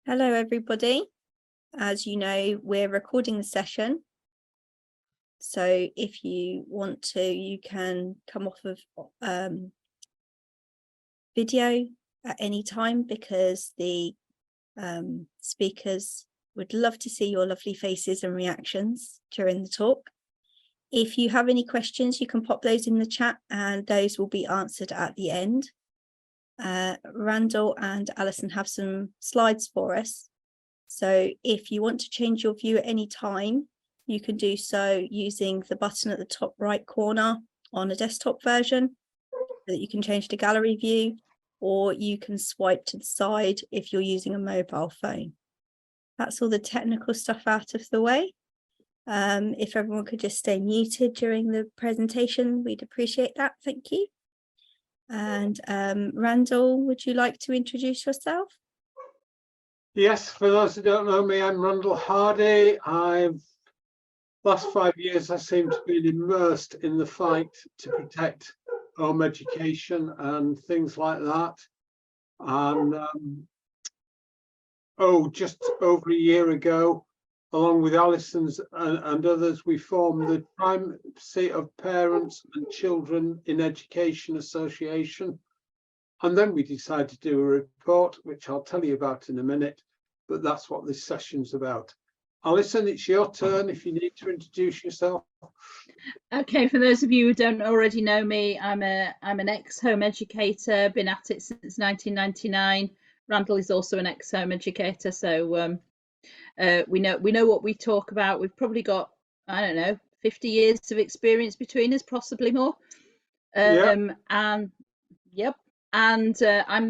Hello, everybody. As you know, we're recording the session. So if you want to, you can come off of video at any time because the speakers would love to see your lovely faces and reactions during the talk. If you have any questions, you can pop those in the chat and those will be answered at the end. Randall and Alison have some slides for us. So if you want to change your view at any time, you can do so using the button at the top right corner on a desktop version so that you can change to gallery view, or you can swipe to the side if you're using a mobile phone. That's all the technical stuff out of the way. If everyone could just stay muted during the presentation, we'd appreciate that. Thank you. And Randall, would you like to introduce yourself? Yes, for those who don't know me, I'm Randall Hardy. Last 5 years I seem to be immersed in the fight to protect home education and things like that. And just over a year ago, along with Alison's and others, we formed the Primacy of Parents and Children in Education Association. And then we decided to do a report, which I'll tell you about in a minute, but that's what this session's about. Alison, it's your turn if you need to introduce yourself. Okay, for those of you who don't already know me, I'm an ex-home educator, been at it since 1999. Randall is also an ex-home educator, so we know what we talk about. We've probably got, I don't know, 50 years of experience between us, possibly more. And I'm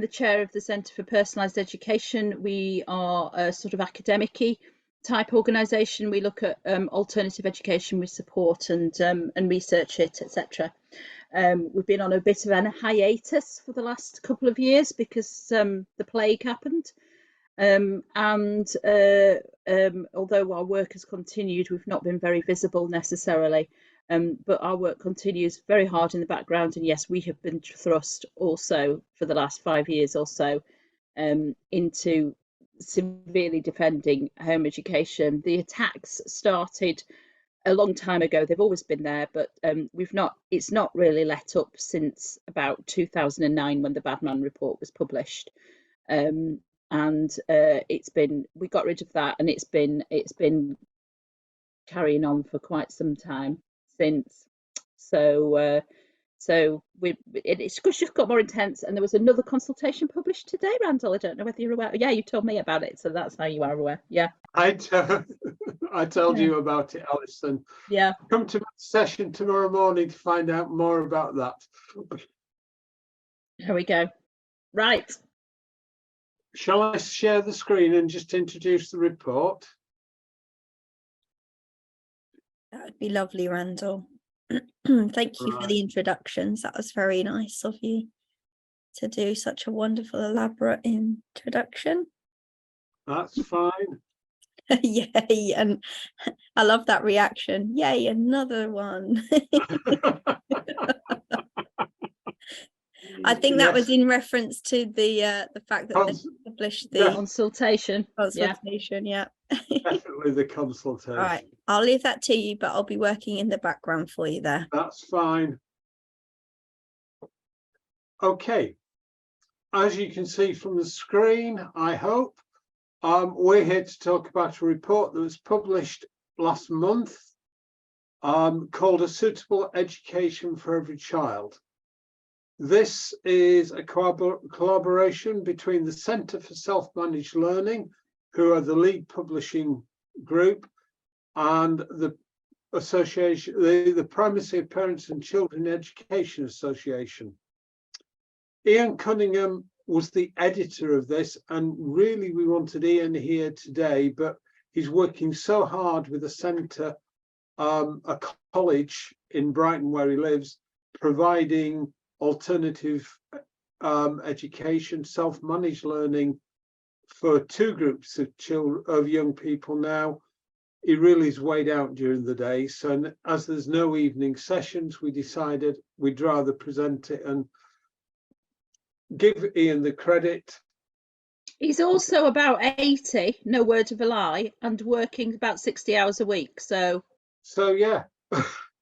the chair of the Centre for Personalised Education. We are a sort of academic-y type organisation. We look at alternative education, we support and research it, etc. We've been on a bit of a hiatus for the last couple of years because the plague happened. Although our work has continued, we've not been very visible necessarily. But our work continues very hard in the background, and yes, we have been thrust also for the last 5 years or so into severely defending home education. The attacks started a long time ago. They've always been there, but it's not really let up since about 2009 when the Badman report was published. We got rid of that, and it's been carrying on for quite some time since. It's just got more intense, and there was another consultation published today, Randall. I don't know whether you're aware. Yeah, you told me about it, so that's how you are aware. Yeah, I told you about it, Alison. Yeah, come to my session tomorrow morning to find out more about that. Here we go. Right, shall I share the screen and just introduce the report? That would be lovely, Randall. Thank you for the introductions. That was very nice of you to do such a wonderful, elaborate introduction. That's fine. Yay, and I love that reaction. Yay, another one. I think that was in reference to the fact that they published the consultation. Yeah. Definitely the consultation. All right, I'll leave that to you, but I'll be working in the background for you there. That's fine. Okay, as you can see from the screen, I hope, we're here to talk about a report that was published last month called A Suitable Education for Every Child. This is a collaboration between the Centre for Self-Managed Learning, who are the lead publishing group, and the association, the Primacy of Parents and Children Education Association. Ian Cunningham was the editor of this, and really we wanted Ian here today, but he's working so hard with the centre, a college in Brighton where he lives, providing alternative education, self-managed learning for two groups of young people now. He really is weighed out during the day, so as there's no evening sessions, we decided we'd rather present it and give Ian the credit. He's also about 80, no word of a lie, and working about 60 hours a week. So yeah,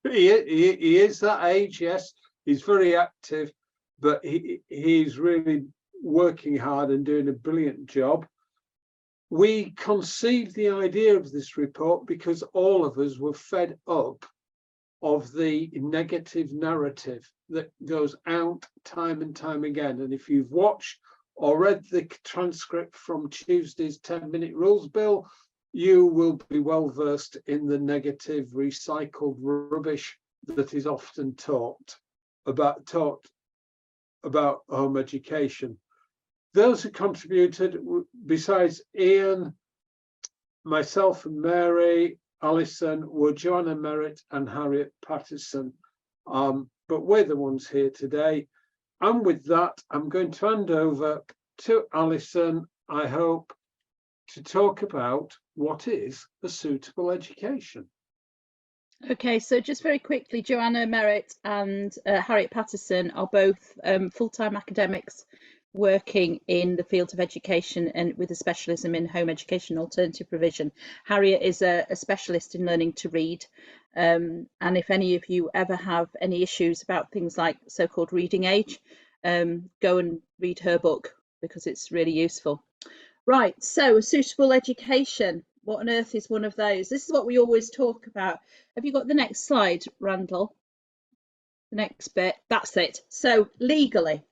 he is that age. Yes, he's very active, but he's really working hard and doing a brilliant job. We conceived the idea of this report because all of us were fed up of the negative narrative that goes out time and time again. And if you've watched or read the transcript from Tuesday's 10-minute rules bill, you will be well versed in the negative recycled rubbish that is often taught about home education. Those who contributed, besides Ian, myself and Mary, Alison, were Joanna Merritt and Harriet Patterson. But we're the ones here today. And with that, I'm going to hand over to Alison, I hope, to talk about what is a suitable education. Okay, so just very quickly, Joanna Merritt and Harriet Patterson are both full-time academics working in the field of education and with a specialism in home education alternative provision. Harriet is a specialist in learning to read, and if any of you ever have any issues about things like so-called reading age, go and read her book because it's really useful. Right, so a suitable education. What on earth is one of those? This is what we always talk about. Have you got the next slide, Randall? The next bit, that's it. So legally,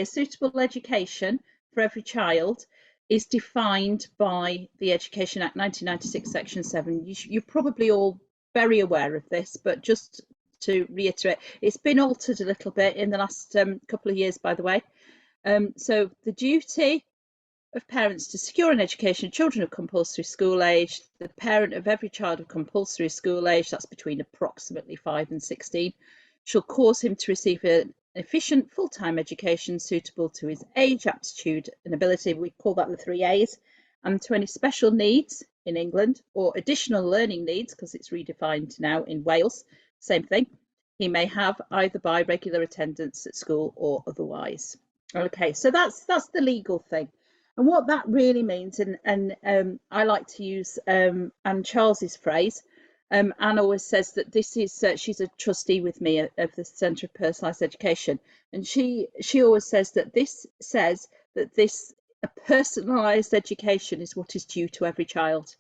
a suitable education for every child is defined by the Education Act 1996, Section 7. You're probably all very aware of this, but just to reiterate, it's been altered a little bit in the last couple of years, by the way. So the duty of parents to secure an education of children of compulsory school age, the parent of every child of compulsory school age, that's between approximately 5 and 16, shall cause him to receive an efficient full-time education suitable to his age, aptitude and ability. We call that the 3 A's. And to any special needs in England or additional learning needs, because it's redefined now in Wales, same thing, he may have either by regular attendance at school or otherwise. Okay, so that's the legal thing. And what that really means, and I like to use Anne Charles's phrase. Anne always says that this is, she's a trustee with me of the Centre of Personalised Education, and she always says that a personalised education is what is due to every child.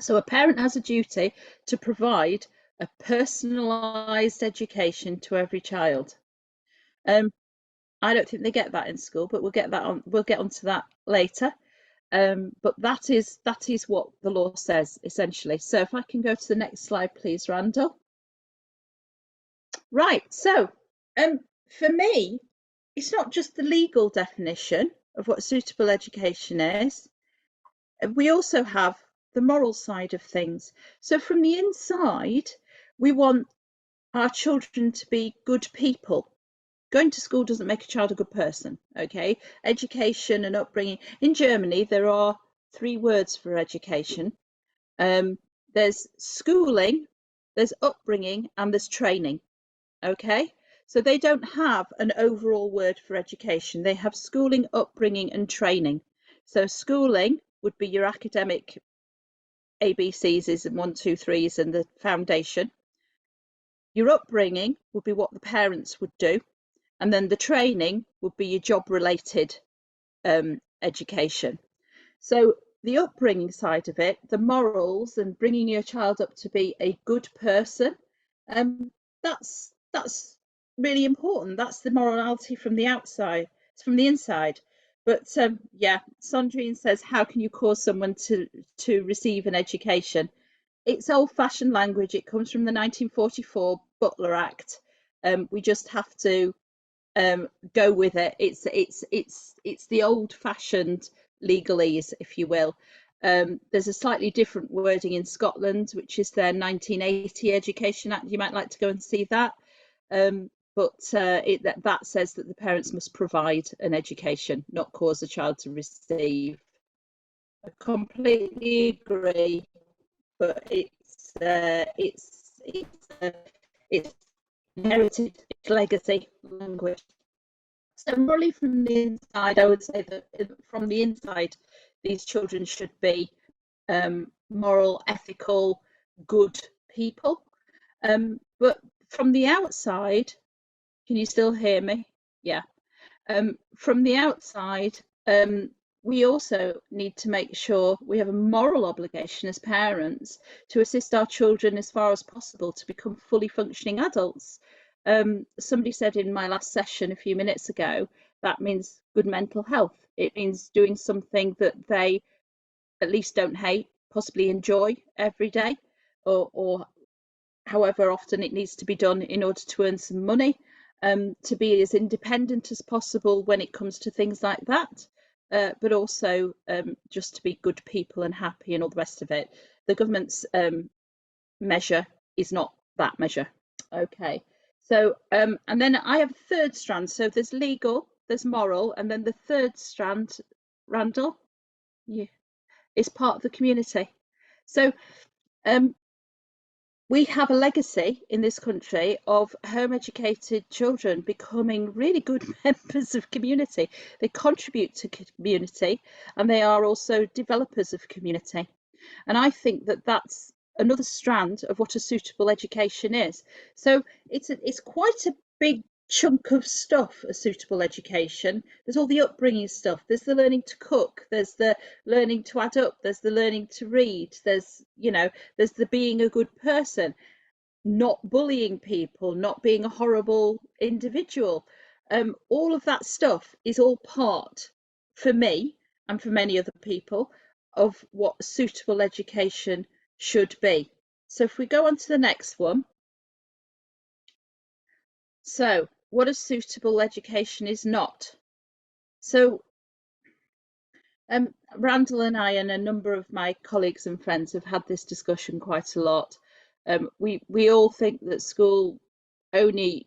So a parent has a duty to provide a personalised education to every child. I don't think they get that in school, but we'll get onto that later. But that is what the law says, essentially. So if I can go to the next slide, please, Randall. Right, so for me, it's not just the legal definition of what suitable education is. We also have the moral side of things. So from the inside, we want our children to be good people. Going to school doesn't make a child a good person, okay? Education and upbringing. In Germany, there are 3 words for education. There's schooling, there's upbringing, and there's training, okay? So they don't have an overall word for education. They have schooling, upbringing, and training. So schooling would be your academic ABCs and 1, 2, 3s and the foundation. Your upbringing would be what the parents would do. And then the training would be your job related education. So the upbringing side of it, the morals and bringing your child up to be a good person, that's really important. That's the morality from the outside, it's from the inside. But yeah, Sandrine says, how can you cause someone to receive an education? It's old-fashioned language. It comes from the 1944 Butler Act. We just have to go with it. It's the old-fashioned legalese, if you will. There's a slightly different wording in Scotland, which is their 1980 Education Act. You might like to go and see that. But that says that the parents must provide an education, not cause a child to receive. I completely agree, but it's inherited, it's legacy language. So morally from the inside, I would say that from the inside, these children should be moral, ethical, good people. But from the outside, can you still hear me? Yeah. From the outside, we also need to make sure we have a moral obligation as parents to assist our children as far as possible to become fully functioning adults. Somebody said in my last session a few minutes ago, that means good mental health. It means doing something that they at least don't hate, possibly enjoy every day, or however often it needs to be done in order to earn some money, to be as independent as possible when it comes to things like that, but also just to be good people and happy and all the rest of it. The government's measure is not that measure. Okay, so and then I have a third strand. So there's legal, there's moral, and then the third strand, Randall, yeah, is part of the community. So we have a legacy in this country of home educated children becoming really good members of community. They contribute to community and they are also developers of community. And I think that that's another strand of what a suitable education is. So it's quite a big chunk of stuff, a suitable education. There's all the upbringing stuff, there's the learning to cook, there's the learning to add up, there's the learning to read, there's, you know, there's the being a good person, not bullying people, not being a horrible individual. All of that stuff is all part, for me and for many other people, of what suitable education should be. So if we go on to the next one. So what a suitable education is not. So Randall and I and a number of my colleagues and friends have had this discussion quite a lot. We all think that school only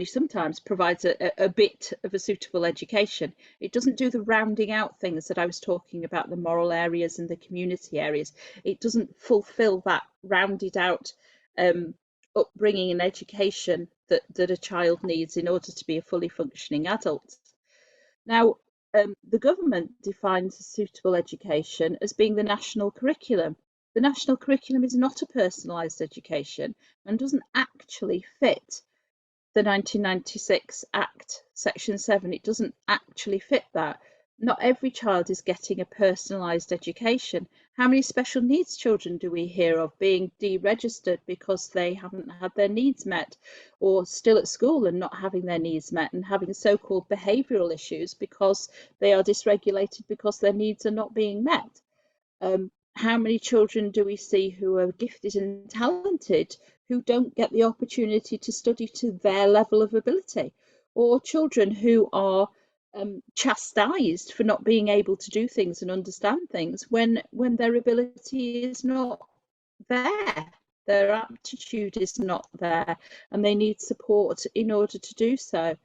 sometimes provides a bit of a suitable education. It doesn't do the rounding out things that I was talking about, the moral areas and the community areas. It doesn't fulfill that rounded out upbringing and education that a child needs in order to be a fully functioning adult. Now, the government defines a suitable education as being the national curriculum. The national curriculum is not a personalised education and doesn't actually fit the 1996 Act, Section 7. It doesn't actually fit that. Not every child is getting a personalised education. How many special needs children do we hear of being deregistered because they haven't had their needs met, or still at school and not having their needs met and having so-called behavioural issues because they are dysregulated because their needs are not being met? How many children do we see who are gifted and talented who don't get the opportunity to study to their level of ability, or children who are chastised for not being able to do things and understand things when their ability is not there, their aptitude is not there, and they need support in order to do so.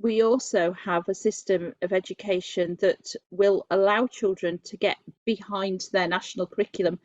We also have a system of education that will allow children to get behind their national curriculum.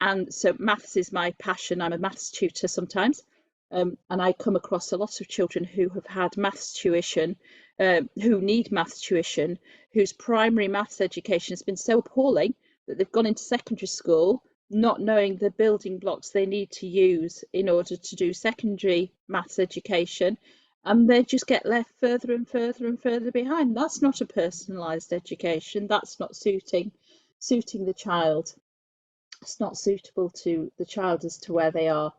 And so maths is my passion. I'm a maths tutor sometimes, and I come across a lot of children who have had maths tuition, who need maths tuition, whose primary maths education has been so appalling that they've gone into secondary school not knowing the building blocks they need to use in order to do secondary maths education, and they just get left further and further and further behind. That's not a personalised education. That's not suiting the child. It's not suitable to the child as to where they are.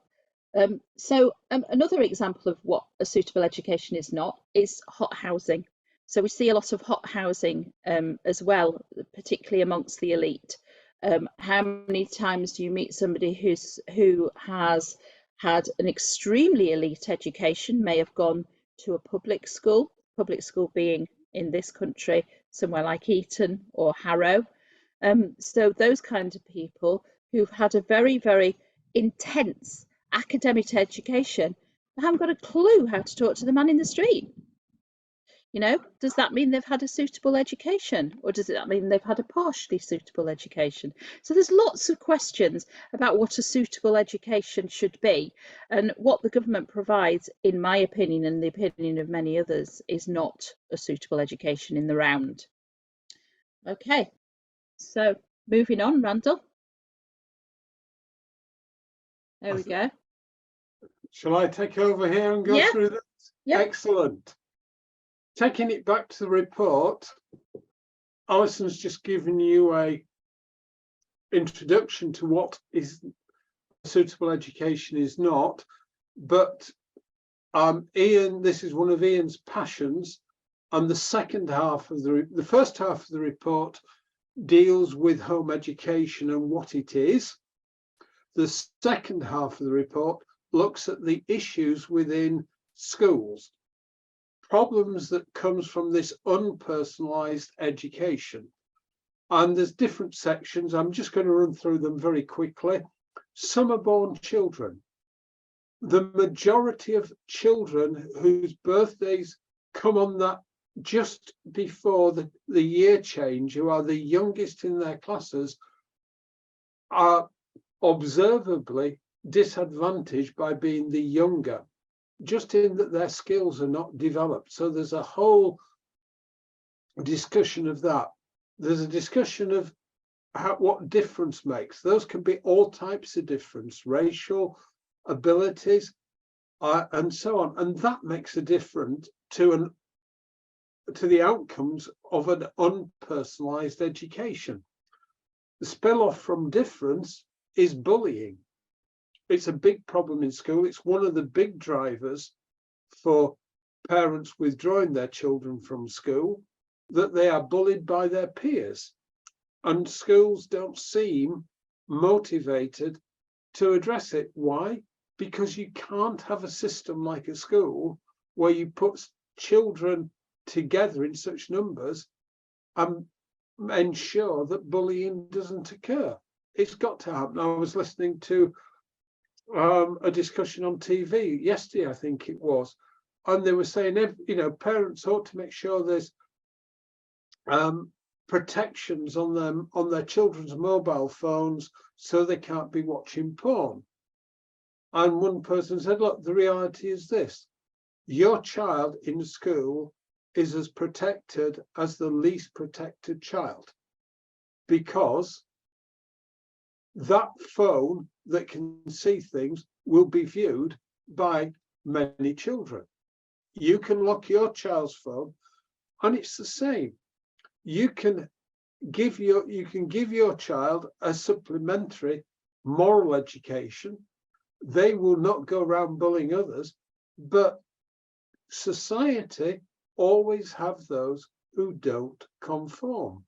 So another example of what a suitable education is not is hot housing. So we see a lot of hot housing as well, particularly amongst the elite. How many times do you meet somebody who has had an extremely elite education, may have gone to a public school being in this country somewhere like Eton or Harrow? So those kinds of people who've had a very, very intense academic education haven't got a clue how to talk to the man in the street. You know, does that mean they've had a suitable education, or does that mean they've had a partially suitable education? So there's lots of questions about what a suitable education should be, and what the government provides, in my opinion and the opinion of many others, is not a suitable education in the round. Okay, so moving on, Randall. There we go. Shall I take over here and go through this? Yeah. Excellent. Taking it back to the report, Alison's just given you a introduction to what is suitable education is not, but Ian, this is one of Ian's passions, and the second half of the first half of the report deals with home education and what it is. The second half of the report looks at the issues within schools, problems that comes from this unpersonalized education. And there's different sections. I'm just going to run through them very quickly. Summer-born children. The majority of children whose birthdays come on that just before the year change, who are the youngest in their classes, are observably disadvantaged by being the younger, just in that their skills are not developed. So there's a whole discussion of that. There's a discussion of what difference makes. Those can be all types of difference, racial, abilities, and so on. And that makes a difference to the outcomes of an unpersonalized education. The spill-off from difference is bullying. It's a big problem in school. It's one of the big drivers for parents withdrawing their children from school, that they are bullied by their peers. And schools don't seem motivated to address it. Why? Because you can't have a system like a school where you put children together in such numbers and ensure that bullying doesn't occur. It's got to happen. I was listening to a discussion on TV yesterday, I think it was, and they were saying, parents ought to make sure there's protections on their children's mobile phones so they can't be watching porn. And one person said, look, the reality is this: your child in school is as protected as the least protected child, because that phone that can see things will be viewed by many children. You can lock your child's phone, and it's the same. You can give your child a supplementary moral education. They will not go around bullying others, but society always have those who don't conform.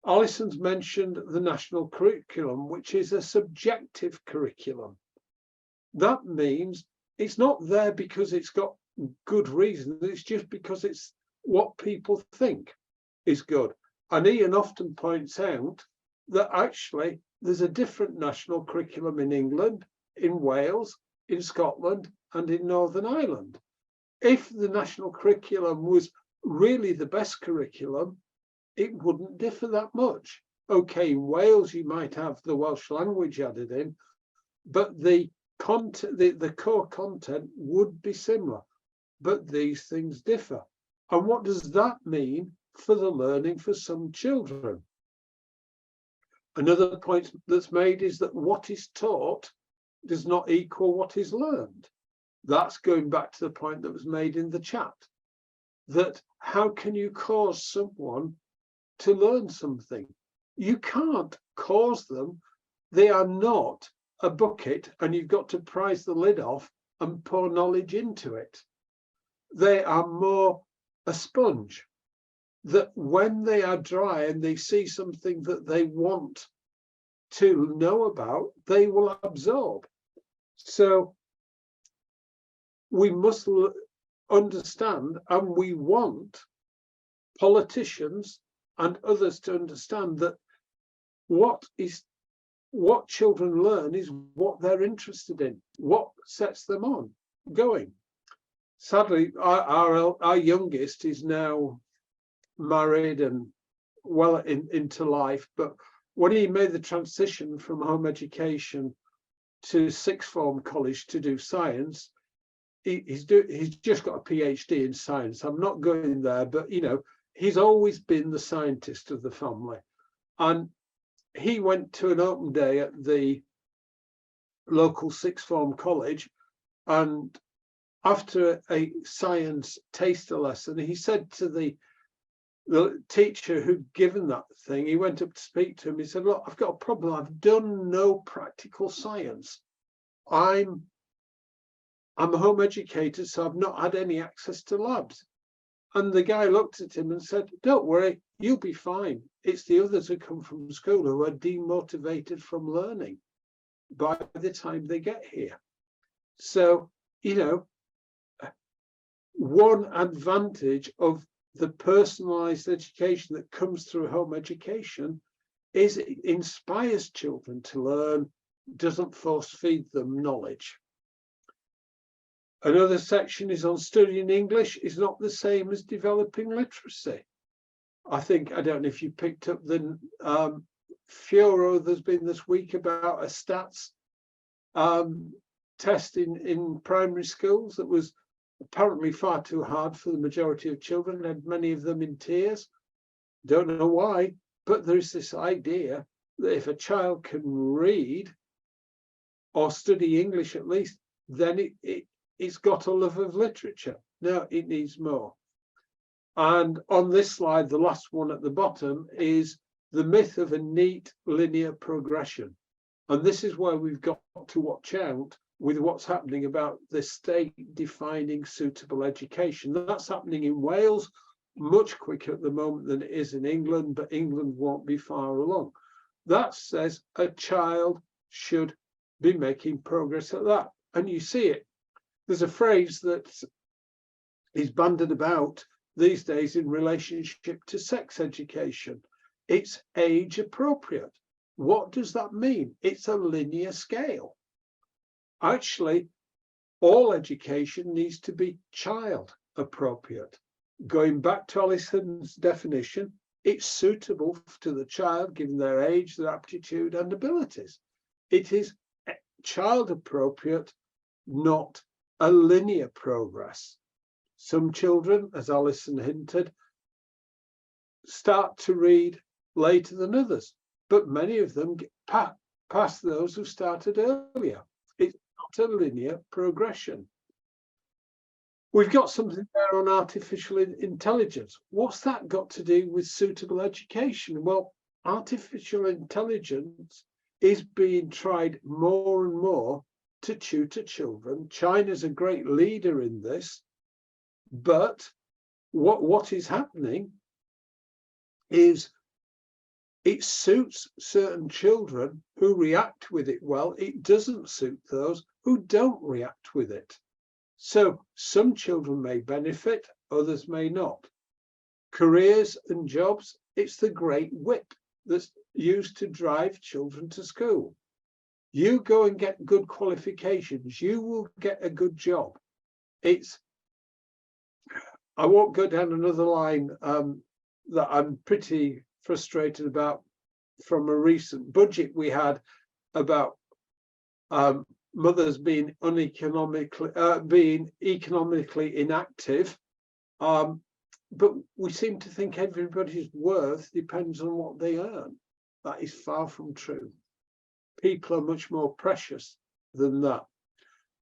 Alison's mentioned the national curriculum, which is a subjective curriculum. That means it's not there because it's got good reason. It's just because it's what people think is good. And Ian often points out that actually there's a different national curriculum in England, in Wales, in Scotland, and in Northern Ireland. If the national curriculum was really the best curriculum, it wouldn't differ that much. Okay, in Wales, you might have the Welsh language added in, but the content, the core content would be similar. But these things differ. And what does that mean for the learning for some children? Another point that's made is that what is taught does not equal what is learned. That's going back to the point that was made in the chat, that how can you cause someone to learn something? You can't cause them. They are not a bucket and you've got to prise the lid off and pour knowledge into it. They are more a sponge, that when they are dry and they see something that they want to know about, they will absorb. So we must understand, and we want politicians and others to understand, that what children learn is what they're interested in, what sets them on going. sadly, our youngest is now married and well into life, but when he made the transition from home education to sixth form college to do science, he's just got a PhD in science. I'm not going there, but you know, he's always been the scientist of the family. And he went to an open day at the local sixth form college, and after a science taster lesson, he said to the teacher who'd given that thing, he went up to speak to him. He said, look, I've got a problem. I've done no practical science. I'm home educated, so I've not had any access to labs. And the guy looked at him and said, don't worry, you'll be fine. It's the others who come from school who are demotivated from learning by the time they get here. So, you know, one advantage of the personalized education that comes through home education is it inspires children to learn, doesn't force feed them knowledge. Another section is on studying English is not the same as developing literacy. I don't know if you picked up the furor there's been this week about a stats test in primary schools that was apparently far too hard for the majority of children, and many of them in tears. Don't know why, but there's this idea that if a child can read or study English at least, then it's got a love of literature. No, it needs more. And on this slide, the last one at the bottom is the myth of a neat linear progression. And this is where we've got to watch out with what's happening about the state defining suitable education. That's happening in Wales much quicker at the moment than it is in England, but England won't be far along. That says a child should be making progress at that. And you see it. There's a phrase that is bandied about these days in relationship to sex education. It's age appropriate. What does that mean? It's a linear scale. Actually, all education needs to be child appropriate. Going back to Alison's definition, it's suitable to the child given their age, their aptitude and abilities. It is child appropriate, not a linear progress. Some children, as Alison hinted, start to read later than others, but many of them get past those who started earlier. It's not a linear progression. We've got something there on artificial intelligence. What's that got to do with suitable education? Well, artificial intelligence is being tried more and more to tutor children. China's a great leader in this, but what is happening is it suits certain children who react with it well. It doesn't suit those who don't react with it. So some children may benefit, others may not. Careers and jobs, it's the great whip that's used to drive children to school. You go and get good qualifications, you will get a good job. I won't go down another line that I'm pretty frustrated about from a recent budget we had about mothers being economically inactive. But we seem to think everybody's worth depends on what they earn. That is far from true. People are much more precious than that.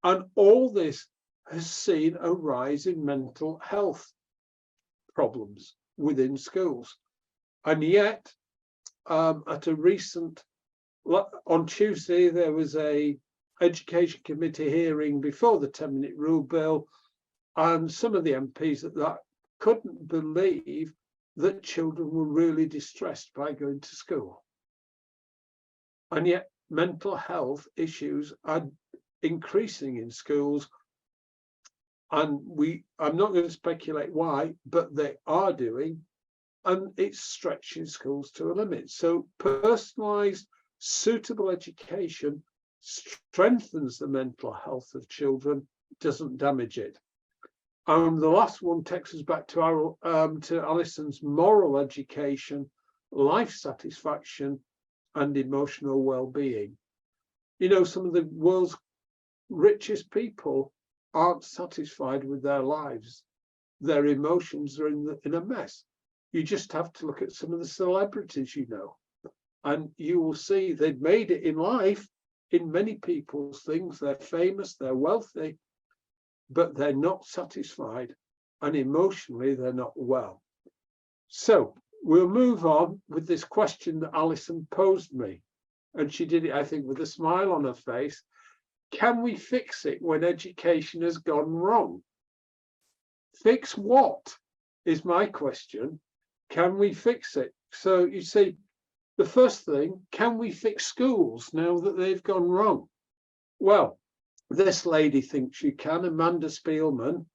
And all this has seen a rise in mental health problems within schools. And yet, at a recent, on Tuesday, there was a Education Committee hearing before the 10-minute rule bill, and some of the MPs at that couldn't believe that children were really distressed by going to school. And yet mental health issues are increasing in schools, and I'm not going to speculate why, but they are doing, and it's stretching schools to a limit. So personalized, suitable education strengthens the mental health of children, doesn't damage it. And the last one takes us back to Alison's moral education, life satisfaction, and emotional well-being. You know, some of the world's richest people aren't satisfied with their lives. Their emotions are in a mess. You just have to look at some of the celebrities, you know, and you will see they've made it in life in many people's things. They're famous, they're wealthy, but they're not satisfied, and emotionally they're not well. So we'll move on with this question that Alison posed me, and she did it, I think, with a smile on her face. Can we fix it when education has gone wrong? Fix what is my question. Can we fix it? So you see, the first thing, can we fix schools now that they've gone wrong? Well, this lady thinks you can, Amanda Spielman.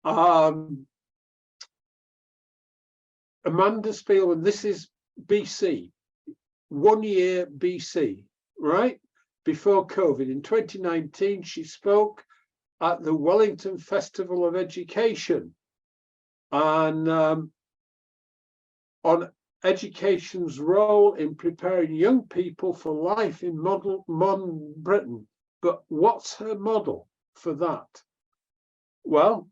Amanda Spielman, this is BC, 1 year BC, right? Before COVID. In 2019, she spoke at the Wellington Festival of Education and on education's role in preparing young people for life in modern Britain. But what's her model for that? Well,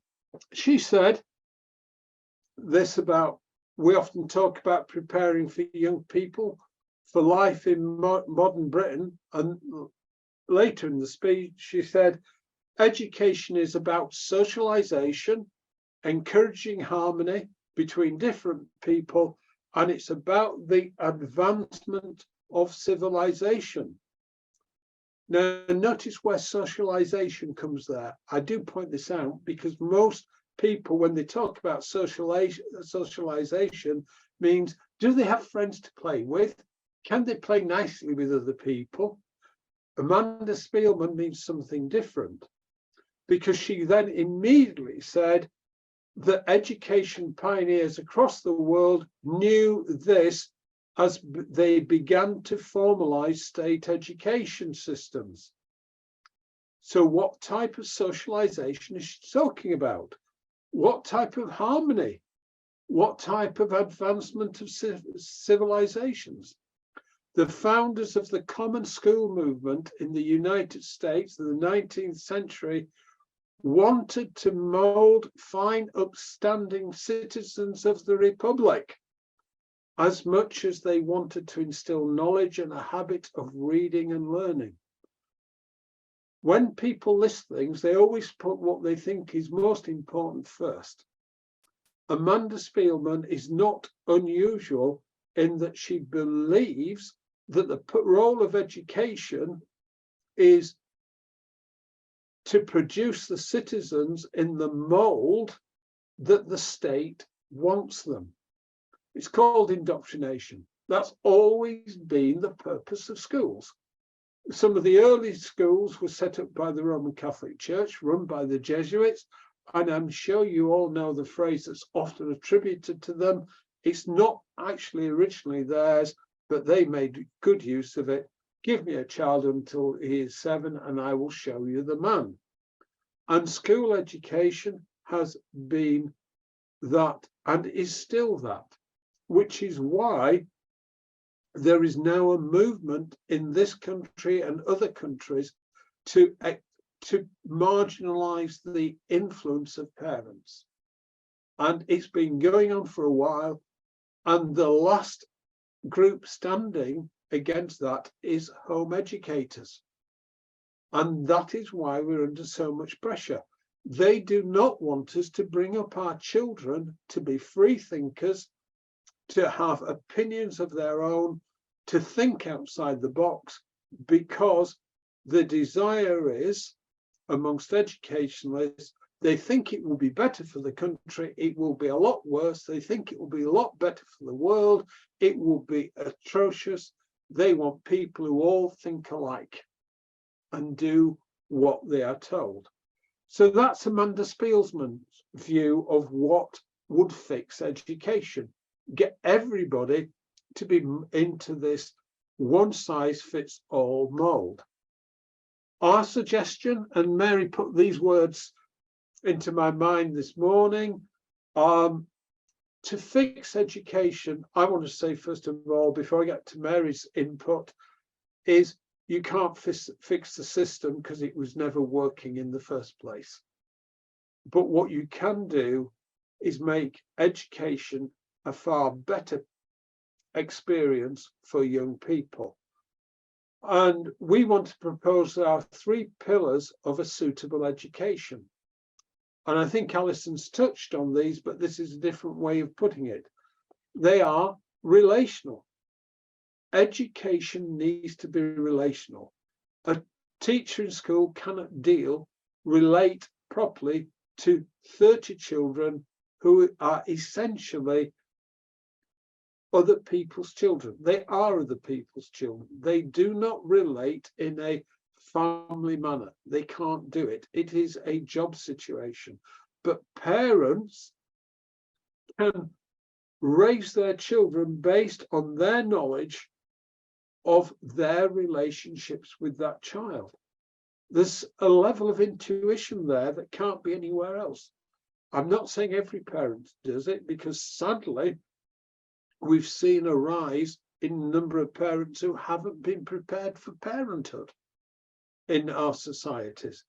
she said this about, we often talk about preparing for young people for life in modern Britain. And later in the speech, she said, education is about socialization, encouraging harmony between different people, and it's about the advancement of civilization. Now, notice where socialization comes there. I do point this out because most people, when they talk about socialization, means, do they have friends to play with? Can they play nicely with other people? Amanda Spielman means something different, because she then immediately said that education pioneers across the world knew this as they began to formalize state education systems. So what type of socialization is she talking about? What type of harmony? What type of advancement of civilizations? The founders of the common school movement in the United States in the 19th century wanted to mold fine, upstanding citizens of the Republic as much as they wanted to instill knowledge and a habit of reading and learning. When people list things, they always put what they think is most important first. Amanda Spielman is not unusual in that she believes that the role of education is to produce the citizens in the mold that the state wants them. It's called indoctrination. That's always been the purpose of schools. Some of the early schools were set up by the Roman Catholic Church, run by the Jesuits, and I'm sure you all know the phrase that's often attributed to them. It's not actually originally theirs, but they made good use of it. Give me a child until he is 7 and I will show you the man. And school education has been that and is still that, which is why there is now a movement in this country and other countries to marginalize the influence of parents. And it's been going on for a while. And the last group standing against that is home educators. And that is why we're under so much pressure. They do not want us to bring up our children to be free thinkers, to have opinions of their own, to think outside the box, because the desire is, amongst educationalists, they think it will be better for the country, it will be a lot worse, they think it will be a lot better for the world, it will be atrocious. They want people who all think alike and do what they are told. So that's Amanda Spielman's view of what would fix education. Get everybody to be into this one-size-fits-all mold. Our suggestion, and Mary put these words into my mind this morning. To fix education, I want to say, first of all, before I get to Mary's input, is you can't fix the system because it was never working in the first place. But what you can do is make education a far better experience for young people. And we want to propose our 3 pillars of a suitable education. And I think Alison's touched on these, but this is a different way of putting it. They are relational. Education needs to be relational. A teacher in school cannot relate properly to 30 children who are essentially other people's children. They are other people's children. They do not relate in a family manner. They can't do it. It is a job situation. But parents can raise their children based on their knowledge of their relationships with that child. There's a level of intuition there that can't be anywhere else. I'm not saying every parent does it, because sadly, we've seen a rise in the number of parents who haven't been prepared for parenthood in our societies.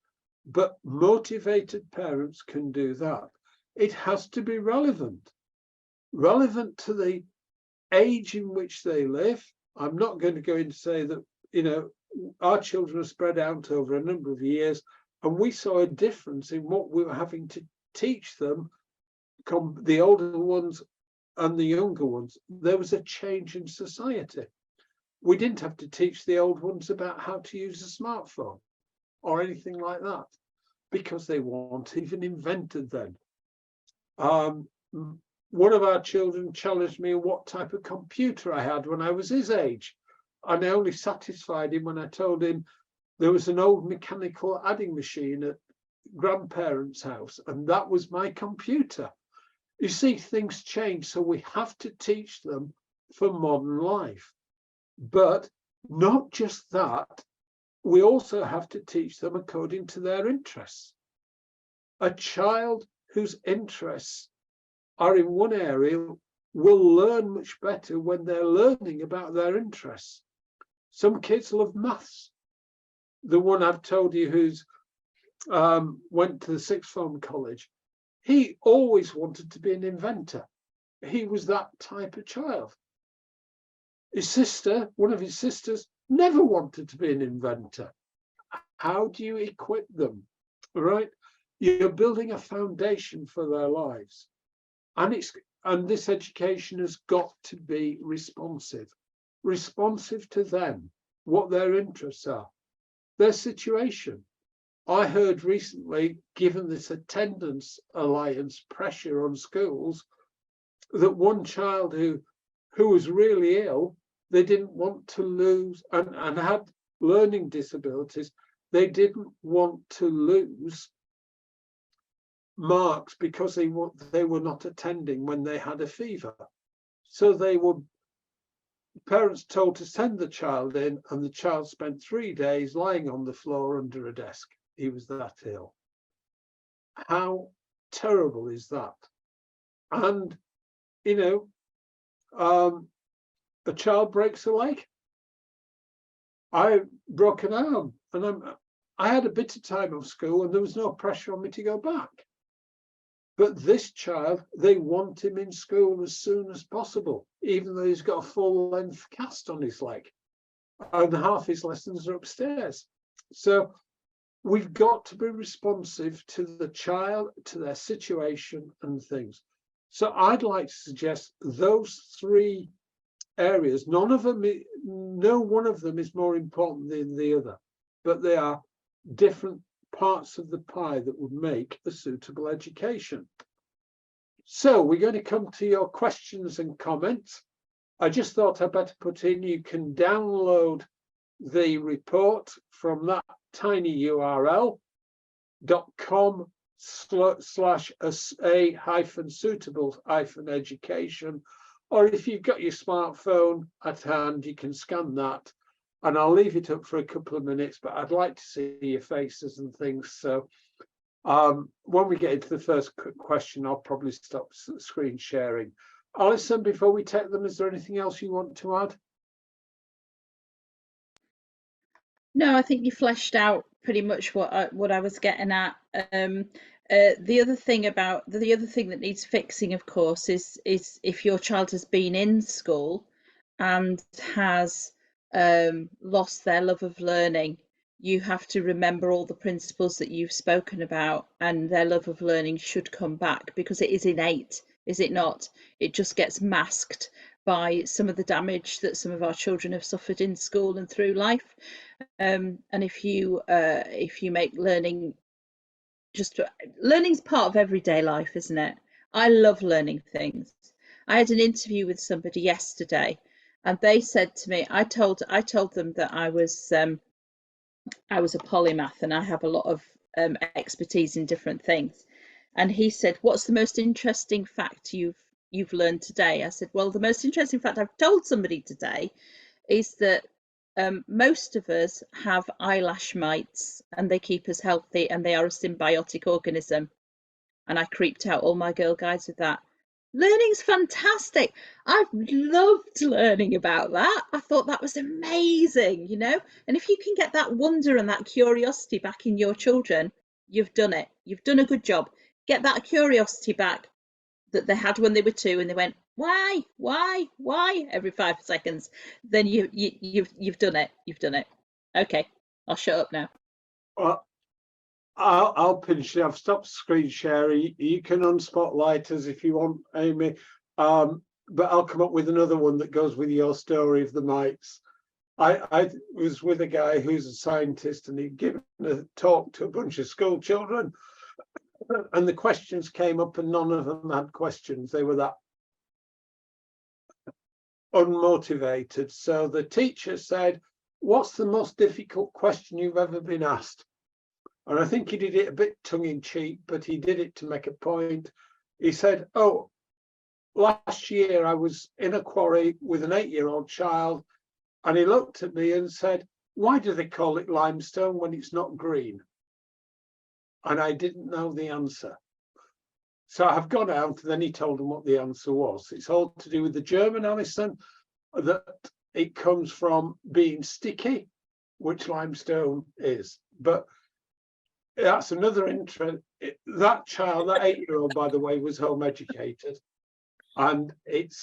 But motivated parents can do that. It has to be relevant to the age in which they live. I'm not going to go in to say that, you know, our children are spread out over a number of years, and we saw a difference in what we were having to teach them, the older ones and the younger ones. There was a change in society. We didn't have to teach the old ones about how to use a smartphone or anything like that, because they weren't even invented then. One of our children challenged me what type of computer I had when I was his age. And I only satisfied him when I told him there was an old mechanical adding machine at grandparents' house, and that was my computer. You see, things change, so we have to teach them for modern life. But not just that, we also have to teach them according to their interests. A child whose interests are in one area will learn much better when they're learning about their interests. Some kids love maths. The one I've told you who's went to the sixth form college, he always wanted to be an inventor. He was that type of child. His sister, one of his sisters, never wanted to be an inventor. How do you equip them? Right? You're building a foundation for their lives. And this education has got to be responsive to them, what their interests are, their situation. I heard recently, given this attendance alliance pressure on schools, that one child who was really ill, they didn't want to lose, and had learning disabilities, they didn't want to lose marks because they were not attending when they had a fever. So parents told to send the child in, and the child spent 3 days lying on the floor under a desk. He was that ill. How terrible is that? And, you know, a child breaks a leg. I broke an arm, and I had a bit of time off school, and there was no pressure on me to go back. But this child, they want him in school as soon as possible, even though he's got a full-length cast on his leg, and half his lessons are upstairs. So we've got to be responsive to the child, to their situation and things. So I'd like to suggest those 3 areas. No one of them is more important than the other, but they are different parts of the pie that would make a suitable education. So we're going to come to your questions and comments. I just thought I'd better put in, you can download the report from that tiny URL, .com/a-suitable-education, or if you've got your smartphone at hand, you can scan that. And I'll leave it up for a couple of minutes, but I'd like to see your faces and things. So When we get into the first question, I'll probably stop screen sharing. Alison, before we take them, is there anything else you want to add? No, I think you fleshed out pretty much what I was getting at. The other thing that needs fixing, of course, is if your child has been in school and has lost their love of learning, you have to remember all the principles that you've spoken about, and their love of learning should come back because it is innate, is it not? It just gets masked by some of the damage that some of our children have suffered in school and through life. And if you make learning's part of everyday life, isn't it? I love learning things. I had an interview with somebody yesterday, and they said to me, I told them that I was a polymath and I have a lot of expertise in different things. And he said, "What's the most interesting fact you've learned today?" I said, "Well, the most interesting fact I've told somebody today is that most of us have eyelash mites and they keep us healthy and they are a symbiotic organism." And I creeped out all my girl guides with that. Learning's fantastic. I've loved learning about that. I thought that was amazing, you know? And if you can get that wonder and that curiosity back in your children, you've done it. You've done a good job. Get that curiosity back that they had when they were 2 and they went, why every 5 seconds, then you've done it. You've done it. Okay, I'll shut up now. Well, I'll finish it. I've stopped screen sharing. You can unspotlight us if you want, Amy. But I'll come up with another one that goes with your story of the mites. I was with a guy who's a scientist, and he'd given a talk to a bunch of school children, and the questions came up and none of them had questions. They were that unmotivated. So the teacher said, "What's the most difficult question you've ever been asked?" And I think he did it a bit tongue-in-cheek, but he did it to make a point. He said, "Oh, last year I was in a quarry with an 8-year-old child, and he looked at me and said, 'Why do they call it limestone when it's not green?' And I didn't know the answer. So I've gone out, and then he told him what the answer was. It's all to do with the German, Alison, that it comes from being sticky, which limestone is. But that's another interest. That child, that 8-year-old, by the way, was home educated, and it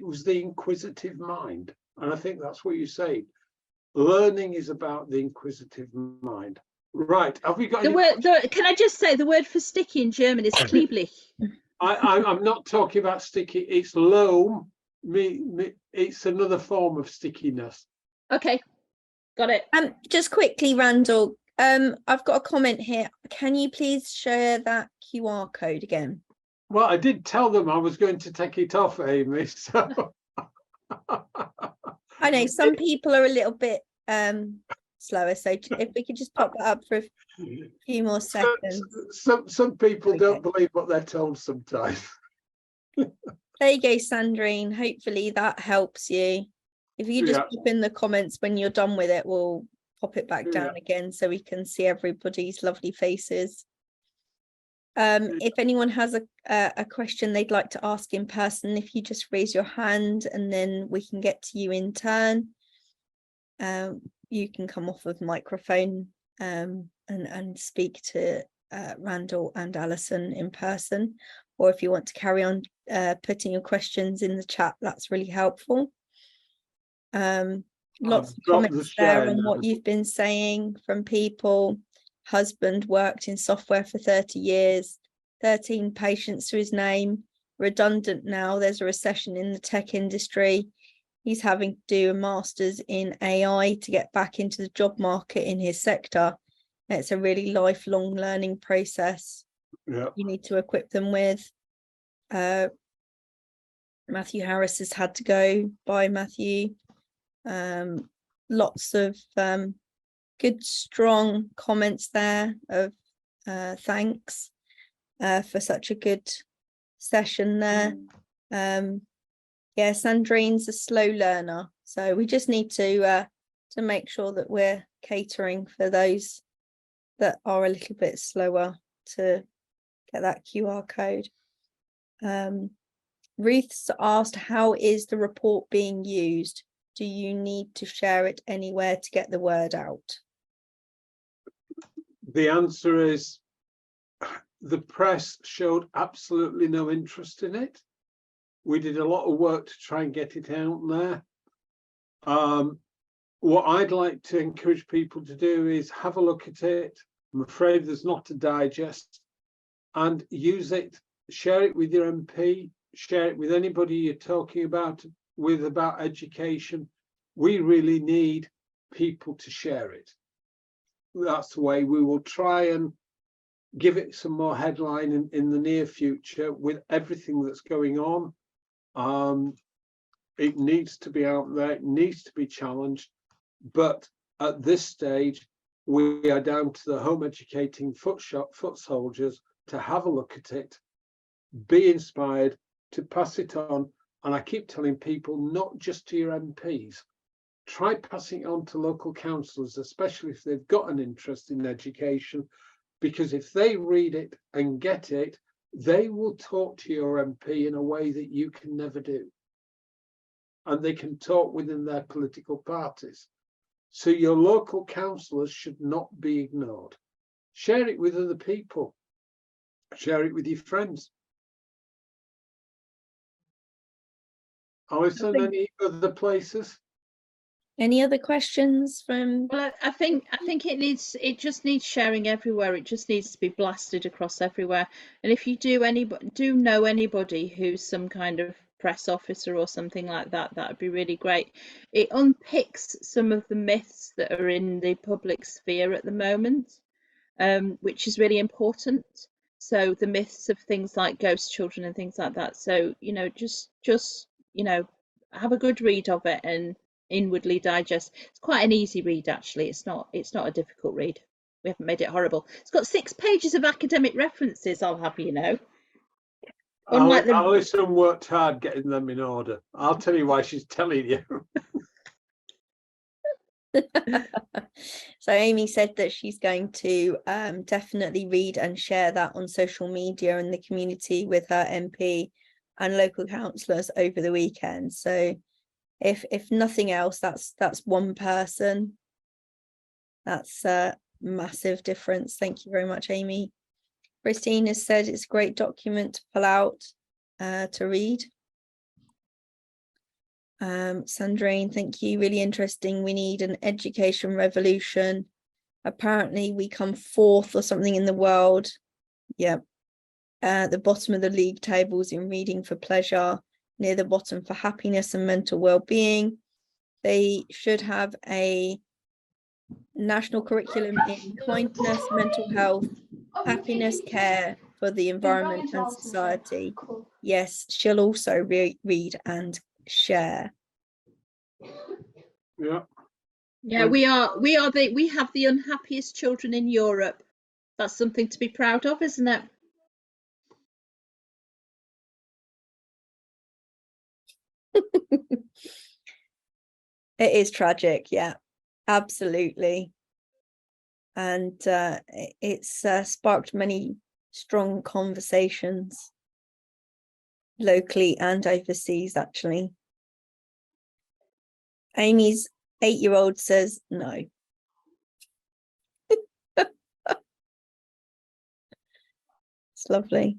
was the inquisitive mind. And I think that's what you say. Learning is about the inquisitive mind. Right? Have we got Can I just say the word for sticky in German is kleblich? I'm not talking about sticky. It's loam. It's another form of stickiness. Okay, got it. Just quickly, Randall. I've got a comment here. Can you please share that QR code again? Well, I did tell them I was going to take it off, Amy. So I know some people are a little bit slower, so if we could just pop that up for a few more seconds. Some people don't believe what they're told sometimes. There you go, Sandrine. Hopefully that helps you. If you just pop in the comments when you're done with it, we'll pop it back down again so we can see everybody's lovely faces. If anyone has a question they'd like to ask in person, if you just raise your hand and then we can get to you in turn. You can come off of microphone and speak to Randall and Alison in person, or if you want to carry on putting your questions in the chat, that's really helpful. Lots of comments there on what you've been saying from people. Husband worked in software for 30 years, 13 patients to his name, redundant now, there's a recession in the tech industry. He's having to do a master's in AI to get back into the job market in his sector. It's a really lifelong learning process. You need to equip them with. Matthew Harris has had to go. Bye, Matthew. Lots of good, strong comments there of thanks for such a good session there. Yeah, Sandrine's a slow learner, so we just need to make sure that we're catering for those that are a little bit slower to get that QR code. Ruth's asked, how is the report being used? Do you need to share it anywhere to get the word out? The answer is the press showed absolutely no interest in it. We did a lot of work to try and get it out there. What I'd like to encourage people to do is have a look at it. I'm afraid there's not a digest, and use it, share it with your MP, share it with anybody you're talking about education. We really need people to share it. That's the way we will try and give it some more headline in the near future with everything that's going on. It needs to be out there, it needs to be challenged, but at this stage we are down to the home educating foot soldiers to have a look at it, be inspired, to pass it on. And I keep telling people, not just to your MPs, try passing it on to local councillors, especially if they've got an interest in education, because if they read it and get it, they will talk to your MP in a way that you can never do. And they can talk within their political parties. So your local councillors should not be ignored. Share it with other people. Share it with your friends. Alison, any other places? Any other questions from? Well, I think it just needs sharing everywhere. It just needs to be blasted across everywhere. And if you do know anybody who's some kind of press officer or something like that, that would be really great. It unpicks some of the myths that are in the public sphere at the moment, which is really important. So the myths of things like ghost children and things like that. So, you know, just you know, have a good read of it and inwardly digest. It's quite an easy read, actually. It's not a difficult read. We haven't made it horrible. It's got 6 pages of academic references, I'll have you know. Unlike Alison worked hard getting them in order. I'll tell you why she's telling you. So Amy said that she's going to definitely read and share that on social media and the community with her MP and local councillors over the weekend. So if nothing else, that's one person. That's a massive difference. Thank you very much, Amy. Christine has said it's a great document to pull out to read. Sandrine, thank you. Really interesting. We need an education revolution. Apparently we come 4th or something in the world. Yep. At the bottom of the league tables in reading for pleasure, near the bottom for happiness and mental well-being. They should have a national curriculum in kindness, mental health, happiness, care for the environment and society. Yes, she'll also read and share. Yeah, we have the unhappiest children in Europe. That's something to be proud of, isn't it? It is tragic, yeah, absolutely. And it's sparked many strong conversations locally and overseas, actually. Amy's 8-year-old says no. It's lovely.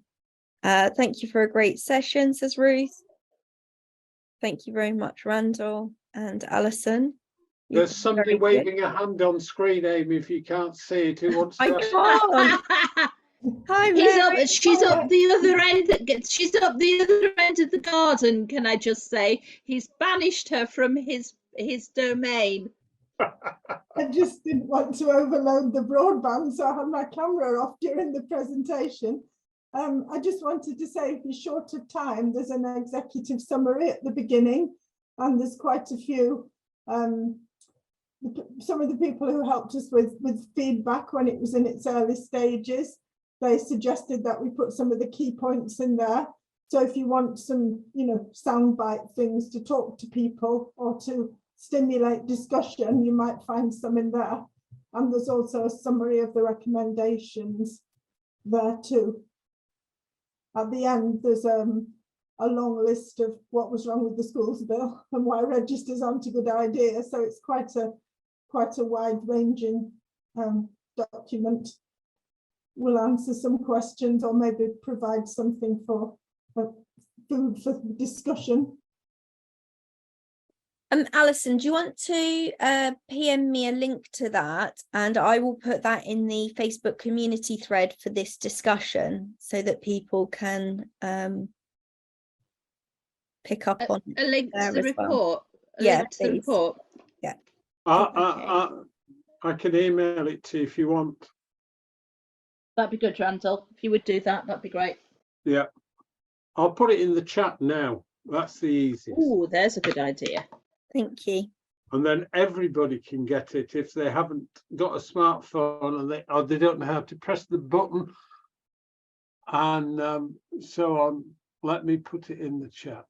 Thank you for a great session, says Ruth. Thank you very much, Randall and Alison. There's somebody waving a hand on screen, Amy, if you can't see it. Who wants to can't. Hi, she's up the other end. She's up the other end of the garden. Can I just say, he's banished her from his domain. I just didn't want to overload the broadband, so I had my camera off during the presentation. I just wanted to say, if you're short of time, there's an executive summary at the beginning, and there's quite a few. Some of the people who helped us with feedback when it was in its early stages, they suggested that we put some of the key points in there. So if you want some, soundbite things to talk to people or to stimulate discussion, you might find some in there. And there's also a summary of the recommendations there too. At the end, there's a long list of what was wrong with the schools bill and why registers aren't a good idea. So it's quite a wide-ranging document. We'll answer some questions or maybe provide something for food for discussion. Alison, do you want to PM me a link to that, and I will put that in the Facebook community thread for this discussion so that people can pick up on A link to the as well. report. Yeah, Link to the please. report. Yeah. I can email it to you if you want. That'd be good, Randall. If you would do that, that'd be great. Yeah, I'll put it in the chat now. That's the easiest. Oh, there's a good idea. Thank you. And then everybody can get it if they haven't got a smartphone and they don't know how to press the button. And let me put it in the chat.